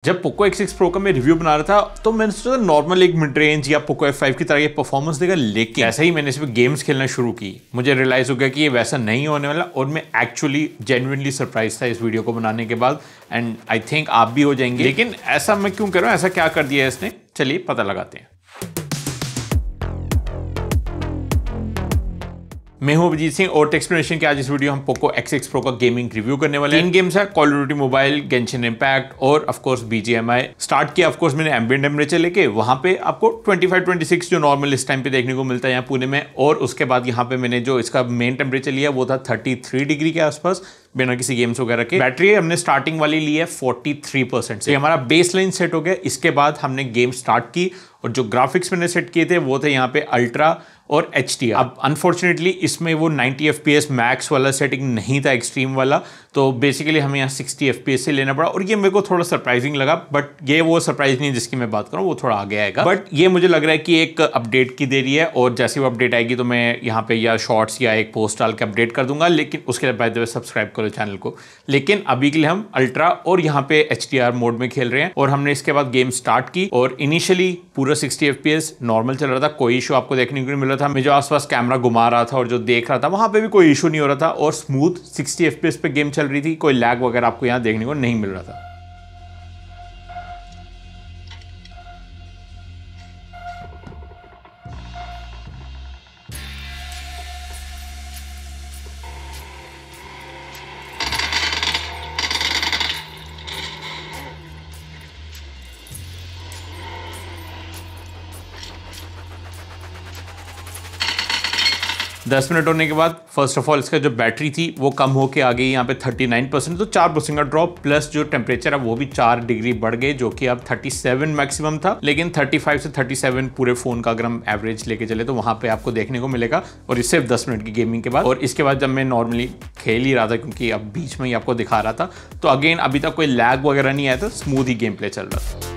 जब Poco X6 Pro का मैं रिव्यू बना रहा था तो मैंने सोचा नॉर्मल एक मिड रेंज या पोको F5 की तरह ये परफॉर्मेंस देगा, लेकिन ऐसे ही मैंने इसमें गेम्स खेलना शुरू की मुझे रियलाइज हो गया कि ये वैसा नहीं होने वाला और मैं एक्चुअली जेन्युइनली सरप्राइज था इस वीडियो को बनाने के बाद। एंड आई थिंक आप भी हो जाएंगे। लेकिन ऐसा मैं क्यों कर रहा हूँ, ऐसा क्या कर दिया है इसने, चलिए पता लगाते हैं। मैं हूं अभिजीत सिंह और टेक्सप्लेनेशन के आज इस वीडियो हम पोको X6 Pro का गेमिंग रिव्यू करने वाले हैं। 3 गेम्स है, call of duty mobile, Genshin impact और ऑफ कोर्स BGMI। स्टार्ट किया ऑफ कोर्स मैंने एम्बिएंट टेम्परेचर लेके, वहां पे आपको 25-26 जो नॉर्मल इस टाइम पे देखने को मिलता है यहाँ पुणे में, और उसके बाद यहाँ पे मैंने जो इसका मेन टेम्परेचर लिया वो था 33 डिग्री के आसपास बिना किसी गेम्स वगैरह के। बैटरी हमने स्टार्टिंग वाली ली है 43% से, हमारा बेस लाइन सेट हो गया। इसके बाद हमने गेम स्टार्ट की और जो ग्राफिक्स मैंने सेट किए थे वो थे यहाँ पे अल्ट्रा और HDR। अब अनफॉर्चुनेटली इसमें वो 90 FPS मैक्स वाला सेटिंग नहीं था, एक्सट्रीम वाला, तो बेसिकली हमें यहाँ 60 FPS से लेना पड़ा और ये मेरे को थोड़ा सरप्राइजिंग लगा। बट ये वो सरप्राइज नहीं जिसकी मैं बात करूँ, वो थोड़ा आगे आएगा। बट ये मुझे लग रहा है कि एक अपडेट की देरी है और जैसे वो अपडेट आएगी तो मैं यहाँ पे या शॉर्ट्स या एक पोस्ट डाल के अपडेट कर दूंगा, लेकिन उसके लिए बाय द वे सब्सक्राइब करो चैनल को। लेकिन अभी के लिए हम अल्ट्रा और यहाँ पे HDR मोड में खेल रहे हैं और हमने इसके बाद गेम स्टार्ट की और इनिशियली पूरा 60 FPS नॉर्मल चल रहा था, कोई इशू आपको देखने को नहीं मिल रहा था। मैं जो आसपास कैमरा घुमा रहा था और जो देख रहा था वहां पे भी कोई इशू नहीं हो रहा था और स्मूथ 60 FPS पे गेम चल रही थी, कोई लैग वगैरह आपको यहां देखने को नहीं मिल रहा था। 10 मिनट होने के बाद फर्स्ट ऑफ ऑल इसका जो बैटरी थी वो कम होके आ गई यहाँ पे 39%, तो 4% का ड्रॉप, प्लस जो टेम्परेचर है वो भी 4 डिग्री बढ़ गए, जो कि अब 37 मैक्सिमम था, लेकिन 35 से 37 पूरे फोन का अगर हम एवरेज लेके चले तो वहां पे आपको देखने को मिलेगा। और ये सिर्फ 10 मिनट की गेमिंग के बाद। और इसके बाद जब मैं नॉर्मली खेल ही रहा था, क्योंकि अब बीच में ही आपको दिखा रहा था, तो अगेन अभी तक कोई लैग वगैरह नहीं आया था, स्मूथ ही गेम प्ले चल रहा था।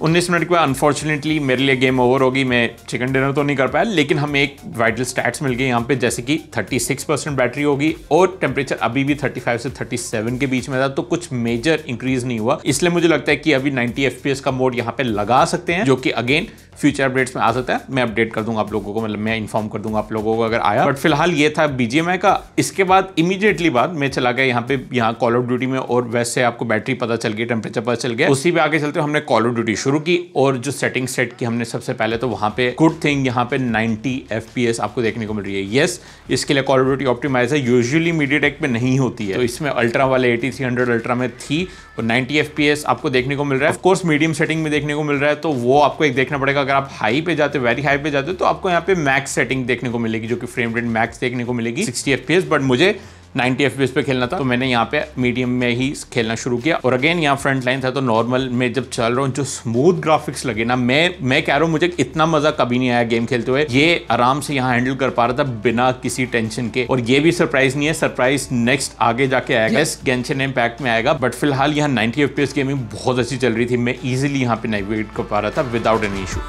उन्नीस मिनट के बाद अनफॉर्चुनेटली मेरे लिए गेम ओवर होगी। मैं चिकन डिनर तो नहीं कर पाया, लेकिन हमें एक वाइटल स्टैट्स मिल गए यहाँ पे, जैसे कि 36% बैटरी होगी और टेम्परेचर अभी भी 35 से 37 के बीच में था, तो कुछ मेजर इंक्रीज नहीं हुआ। इसलिए मुझे लगता है कि अभी 90 FPS का मोड यहाँ पे लगा सकते हैं, जो कि अगेन फ्यूचर अपडेट्स में आ सकता है। मैं अपडेट कर दूंगा आप लोगों को, मतलब मैं इन्फॉर्म कर दूंगा आप लोगों को अगर आया। बट फिलहाल ये था BGMI का। इसके बाद इमीडिएटली बाद मैं चला गया यहाँ कॉल ऑफ ड्यूटी में, और वैसे आपको बैटरी पता चल गई, टेम्परेचर पता चल गया। उसी पे आगे चलते हमने कॉल ऑफ ड्यूटी शुरू की और जो सेटिंग सेट की हमने सबसे पहले, तो वहां पे गुड थिंग यहाँ पे 90 FPS आपको देखने को मिल रही है। यस, इसके लिए कॉल ऑफ ड्यूटी ऑप्टिमाइज है, यूजुअली मीडियाटेक पे नहीं होती है, तो इसमें अल्ट्रा वाले 8300 अल्ट्रा में थी और 90 FPS आपको देखने को मिल रहा है। ऑफ कोर्स मीडियम सेटिंग में देखने को मिल रहा है, तो वो आपको एक देखना पड़ेगा। अगर आप हाई पे जाते, वेरी हाई पे जाते, तो आपको यहाँ पे मैक्स सेटिंग देखने को मिलेगी, जो कि फ्रेम रेट मैक्स देखने को मिलेगी 60 FPS। बट मुझे 90 FPS पे खेलना था, तो मैंने यहाँ पे मीडियम में ही खेलना शुरू किया। और अगेन यहाँ फ्रंट लाइन था, तो नॉर्मल में जब चल रहा हूँ, जो स्मूथ ग्राफिक्स लगे ना, मैं कह रहा हूँ मुझे इतना मजा कभी नहीं आया गेम खेलते हुए। ये आराम से यहाँ हैंडल कर पा रहा था बिना किसी टेंशन के। और ये भी सरप्राइज नहीं है, सरप्राइज नेक्स्ट आगे जाके आएगा, गेंशिन इम्पैक्ट में आएगा। बट फिलहाल यहाँ 90 FPS गेमिंग बहुत अच्छी चल रही थी, मैं इजिली यहाँ पे नेविगेट कर पा रहा था विदाउट एनी इशू।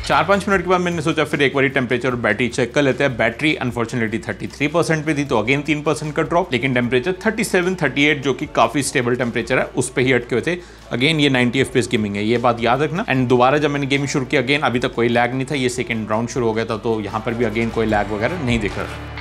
चार 5 मिनट के बाद मैंने सोचा फिर एक बार टेम्परेचर और बैटरी चेक कर लेते हैं। बैटरी अनफॉर्चुनेटली 33% पे थी, तो अगेन 3% का ड्रॉप, लेकिन टेम्परेचर 37-38 जो कि काफी स्टेबल टेम्परेचर है, उस पे ही अटके हुए थे। अगेन ये 90 FPS गेमिंग है, ये बात याद रखना। एंड दोबारा जब मैंने गेमिंग शुरू किया, अगेन अभी तक कोई लैग नहीं था, ये सेकंड राउंड शुरू हो गया था, तो यहाँ पर भी अगेन कोई लैग वगैरह नहीं दिख रहा था।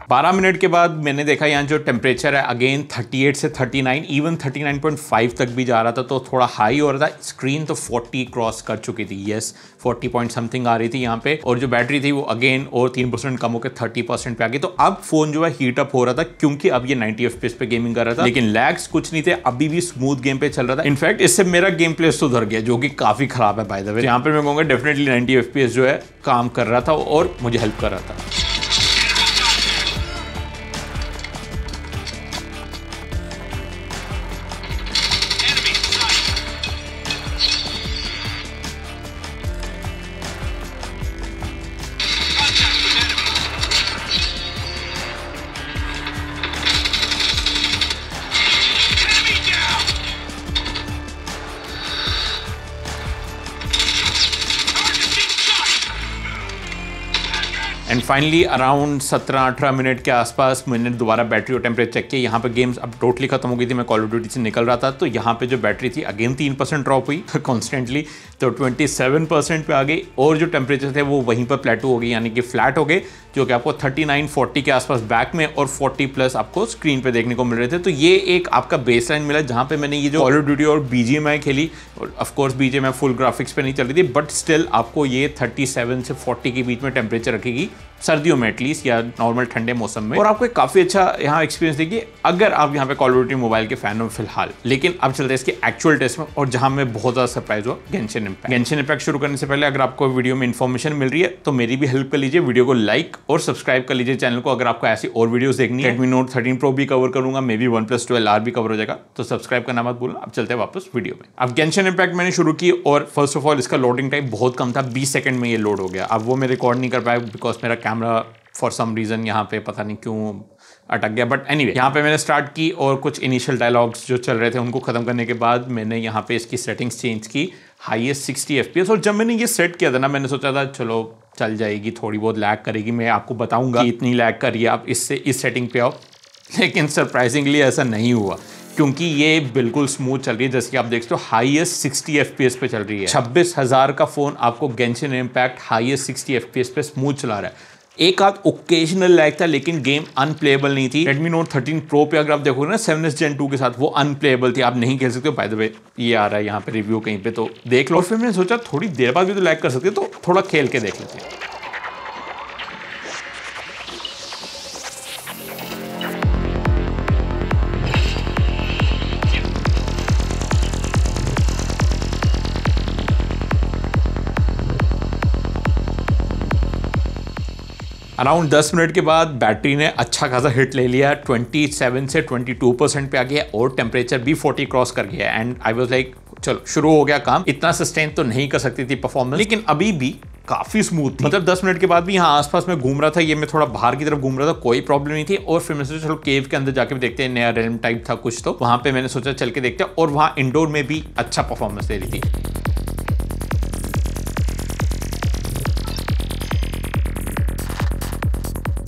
12 मिनट के बाद मैंने देखा यहाँ जो टेम्परेचर है अगेन 38 से 39, इवन 39.5 तक भी जा रहा था, तो थोड़ा हाई हो रहा था। स्क्रीन तो 40 क्रॉस कर चुकी थी, यस 40 पॉइंट समथिंग आ रही थी यहाँ पे, और जो बैटरी थी वो अगेन और 3% कम होकर 30% पे आ गई। तो अब फोन जो है हीट अप हो रहा था, क्योंकि अब ये 90 FPS पे गेमिंग कर रहा था, लेकिन लैग्स कुछ नहीं थे, अभी भी स्मूथ गेम पे चल रहा था। इनफैक्ट इससे मेरा गेम प्ले सुधर गया, जो कि काफी खराब है बाय द वे। यहाँ पे मैं कहूँगा डेफिनेटली 90 FPS जो है काम कर रहा था और मुझे हेल्प कर रहा था। एंड फाइनली अराउंड 17-18 मिनट के आसपास मैंने दोबारा बैटरी और टेम्परेचर चेक किया। यहाँ पे गेम्स अब टोटली खत्म हो गई थी, मैं कॉल ऑफ ड्यूटी से निकल रहा था, तो यहाँ पे जो बैटरी थी अगेन 3% ड्रॉप हुई कॉन्स्टेंटली, तो 27% पे आ गई, और जो टेम्परेचर थे वो वहीं पर प्लेटू हो गई, यानी कि फ्लैट हो गए, जो कि आपको 39-40 के आसपास बैक में और 40+ आपको स्क्रीन पे देखने को मिल रहे थे। तो ये एक आपका बेस लाइन मिला जहाँ पे मैंने ये जो कॉल ऑफ ड्यूटी और BGMI खेली, और ऑफकोर्स BGMI फुल ग्राफिक्स पे नहीं चल रही थी, बट स्टिल आपको ये 37 से 40 के बीच में टेम्परेचर रखेगी सर्दियों में एटलीस्ट, या नॉर्मल ठंडे मौसम में, और आपको एक काफी अच्छा यहाँ एक्सपीरियंस देगी अगर आप यहाँ पे कॉल ऑफ ड्यूटी मोबाइल के फैन हो फिलहाल। लेकिन अब चलते हैं इसके एक्चुअल टेस्ट में, और जहां मैं बहुत ज्यादा सरप्राइज हुआ, गेंशिन इम्पैक्ट शुरू करने से पहले अगर आपको वीडियो में इन्फॉर्मेशन मिल रही है तो मेरी भी हेल्प कर लीजिए, वीडियो को लाइक और सब्सक्राइब कर लीजिए चैनल को। अगर आपको ऐसी और वीडियोस देखनी है, Redmi Note 13 Pro भी कवर करूंगा, मे बी OnePlus 12R भी कवर हो जाएगा, तो सब्सक्राइब करना मत भूलना। अब चलते हैं वापस वीडियो में। अब गेंशिन इम्पैक्ट मैंने शुरू की, और फर्स्ट ऑफ ऑल इसका लोडिंग टाइम बहुत कम था, 20 सेकंड में ये लोड हो गया। अब वो मैं रिकॉर्ड नहीं कर पाया बिकॉज मेरा कैमरा फॉर सम रीजन यहाँ पे पता नहीं क्यों अटक गया, बट एनीवे यहाँ पे मैंने स्टार्ट की, और कुछ इनिशियल डायलॉग्स जो चल रहे थे उनको खत्म करने के बाद मैंने यहाँ पे इसकी सेटिंग्स चेंज की, हाईएस्ट 60 FPS। और जब मैंने ये सेट किया था ना, मैंने सोचा था चलो चल जाएगी, थोड़ी बहुत लैग करेगी, मैं आपको बताऊंगा कि इतनी लैग करिए आप इससे इस सेटिंग पे आओ, लेकिन सरप्राइजिंगली ऐसा नहीं हुआ, क्योंकि ये बिल्कुल स्मूथ चल रही है। जैसे कि आप देख सकते हो हाईएस्ट 60 FPS पे चल रही है। 26,000 का फोन आपको गेंशिन इम्पैक्ट हाईएस्ट 60 FPS पे स्मूथ चला रहा है। एक आध ओकेजनल लैग था, लेकिन गेम अनप्लेएबल नहीं थी। Redmi Note 13 Pro पे अगर आप देखोगे ना 7S Gen 2 के साथ, वो अनप्लेएबल थी, आप नहीं खेल सकते हो। बाय द वे ये आ रहा है यहाँ पे रिव्यू कहीं पे, तो देख लो। और फिर मैंने सोचा थोड़ी देर बाद भी तो लैग कर सकते, तो थोड़ा खेल के देख लेते हैं। अराउंड 10 मिनट के बाद बैटरी ने अच्छा खासा हिट ले लिया, 27 से 22% पे आ गया, और टेम्परेचर भी 40 क्रॉस कर गया। एंड आई वाज लाइक चलो शुरू हो गया काम। इतना सस्टेन तो नहीं कर सकती थी परफॉर्मेंस, लेकिन अभी भी काफी स्मूथ थी। मतलब 10 मिनट के बाद भी यहाँ आसपास में घूम रहा था, ये मैं थोड़ा बाहर की तरफ घूम रहा था, कोई प्रॉब्लम नहीं थी। और फिर मैं सोचा चलो केव के अंदर जाके भी देखते हैं, नया रेलम टाइप था कुछ, तो वहां पे मैंने सोचा चल के देखते हैं, और वहां इंडोर में भी अच्छा परफॉर्मेंस दे रही थी।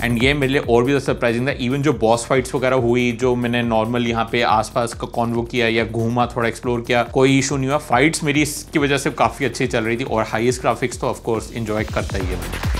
एंड ये मेरे लिए और भी सरप्राइजिंग था। इवन जो बॉस फाइट्स वगैरह हुई, जो मैंने नॉर्मल यहाँ पे आसपास का कॉन्वो किया या घूमा, थोड़ा एक्सप्लोर किया, कोई इशू नहीं हुआ। फाइट्स मेरी इसकी वजह से काफ़ी अच्छी चल रही थी, और हाईएस्ट ग्राफिक्स तो ऑफकोर्स इंजॉय करता ही है।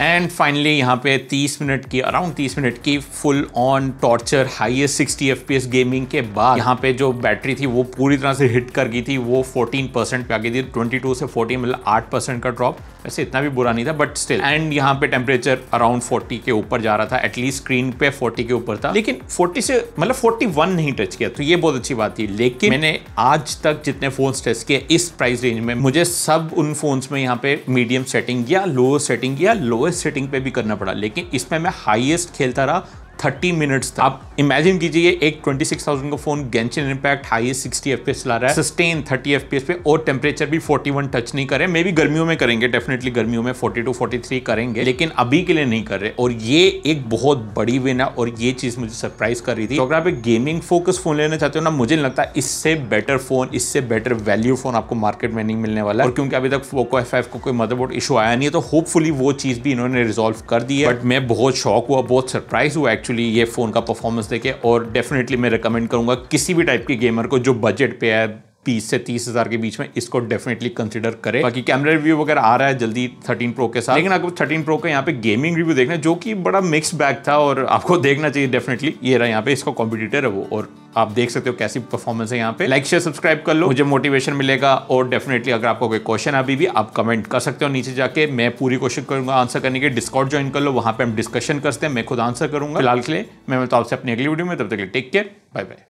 एंड फाइनली यहाँ पे 30 मिनट की, अराउंड 30 मिनट की full on torture highest 60 FPS gaming के बाद यहाँ पे जो बैटरी थी वो पूरी तरह से हिट कर गई थी। वो 14% पे आ गई थी, 22 से 14 मतलब 8% का ड्रॉप। वैसे इतना भी बुरा नहीं था, बट स्टिल। एंड यहाँ पे टेम्परेचर अराउंड 40 के ऊपर जा रहा था, एटलीस्ट स्क्रीन पे 40 के ऊपर था, लेकिन 40 से मतलब 41 नहीं टच किया, तो ये बहुत अच्छी बात थी। लेकिन मैंने आज तक जितने फोन्स टेस्ट किए इस प्राइस रेंज में, मुझे सब उन फोन्स में यहाँ पे मीडियम सेटिंग या लो सेटिंग या लोएस्ट सेटिंग पे भी करना पड़ा, लेकिन इसमें मैं हाईएस्ट खेलता रहा 30 मिनट्स तक। आप इमेजिन कीजिए एक 26,000 का phone Genshin impact highest 60 FPS चला रहा है, सस्टेन 30 FPS पे, और टेम्परेचर भी 41 टच नहीं करे। मे भी गर्मियों में करेंगे, डेफिनेटली गर्मियों में 42 43 करेंगे, लेकिन अभी के लिए नहीं कर रहे। और ये एक बहुत बड़ी विन है और ये चीज मुझे सरप्राइज कर रही थी। तो अगर आप एक गेमिंग फोकस फोन लेना चाहते हो ना, मुझे लगता है इससे बेटर फोन, इससे बेटर वैल्यू फोन आपको मार्केट में नहीं मिलने वाला है। और क्योंकि अभी तक पोको F5 को कोई मदरबोर्ड इशू आया नहीं है, तो होपफुली वो चीज भी इन्होंने रिजॉल्व कर दी है। बट मैं बहुत शॉक हुआ, बहुत सरप्राइज हुआ एक्चुअली ये फोन का परफॉर्मेंस देखे। और डेफिनेटली मैं रिकमेंड करूंगा किसी भी टाइप के गेमर को जो बजट पे है 20 से 30 हज़ार के बीच में, इसको डेफिनेटली कंसिडर करें। बाकी कैमरा रिव्यू वगैरह आ रहा है जल्दी 13 प्रो के साथ, लेकिन आपको 13 प्रो का यहाँ पे गेमिंग रिव्यू देखना है जो कि बड़ा मिक्स बैग था और आपको देखना चाहिए डेफिनेटली। ये रहा यहाँ पे इसका कॉम्पिटिटर है वो, और आप देख सकते हो कैसी परफॉर्मेंस है यहाँ पे। लाइक शेयर सब्सक्राइब कर लो, मुझे मोटिवेशन मिलेगा। और डेफिनेटली अगर आपको कोई क्वेश्चन अभी भी, आप कमेंट कर सकते हो नीचे जाके, मैं पूरी कोशिश करूंगा आंसर करने की। डिस्कॉर्ड ज्वाइन कर लो, वहां पे हम डिस्कशन करते हैं, मैं खुद आंसर करूंगा। फिलहाल के लिए मैं मिलता हूं आपसे अपनी अगली वीडियो में, तब तक के लिए टेक केयर, बाय बाय।